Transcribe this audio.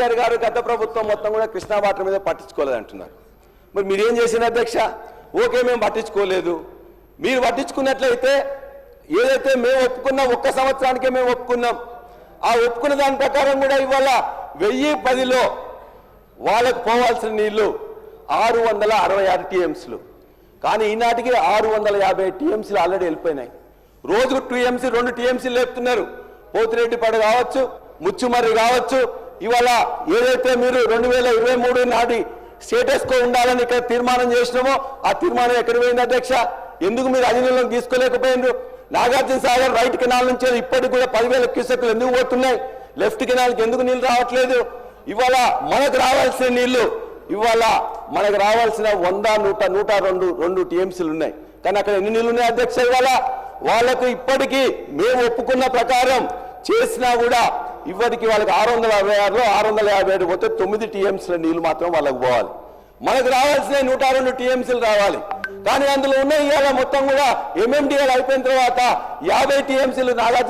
కేసీఆర్ గారు గత ప్రభుత్వం మొత్తం కూడా కృష్ణా వాటర్ మీద పట్టించుకోలేదు అంటున్నారు. మరి మీరేం చేసిన అధ్యక్ష? ఓకే, మేము పట్టించుకోలేదు. మీరు పట్టించుకున్నట్లయితే ఏదైతే మేము ఒప్పుకున్నాం, 1 సంవత్సరానికే మేము ఒప్పుకున్నాం, ఆ ఒప్పుకున్న దాని ప్రకారం కూడా ఇవాళ 1010లో వాళ్ళకు పోవాల్సిన నీళ్లు 666 టీఎంసీలు, కానీ ఈనాటికి 650 టీఎంసీలు ఆల్రెడీ వెళ్ళిపోయినాయి. రోజుకు 2 టీఎంసీలు లేపుతున్నారు. పోతిరెడ్డిపాడు కావచ్చు, ముచ్చుమర్రి కావచ్చు. ఇవాళ ఏదైతే మీరు 2023 నాటి స్టేటస్ కో ఉండాలని ఇక్కడ తీర్మానం చేసినామో ఆ తీర్మానం ఎక్కడ పోయింది అధ్యక్ష? ఎందుకు మీరు అధినిలోకి తీసుకోలేకపోయిండ్రు? నాగార్జున సాగర్ రైట్ కెనాల్ నుంచి ఇప్పటికి కూడా 10,000 క్యూసెక్లు ఎందుకు పోతున్నాయి? లెఫ్ట్ కెనాల్కి ఎందుకు నీళ్లు రావట్లేదు? ఇవాళ మనకు రావాల్సిన నీళ్లు ఇవాళ మనకు రావాల్సిన 100, 100, 102 టీఎంసీలు ఉన్నాయి. కానీ అక్కడ ఎన్ని నీళ్లు ఉన్నాయి అధ్యక్ష? ఇవాళ వాళ్ళకు ఇప్పటికీ మేము ఒప్పుకున్న ప్రకారం చేసినా కూడా ఇప్పటికి వాళ్ళకి 666లో 657 పోతే 9 టీఎంసీల నీళ్లు మాత్రం వాళ్ళకు పోవాలి. మనకు రావాల్సిన 102 టీఎంసీలు రావాలి. కానీ అందులో ఉన్న ఇవాళ మొత్తం కూడా ఎంఎండిఎల్ అయిపోయిన తర్వాత 50 టీఎంసీలు నాగార్జున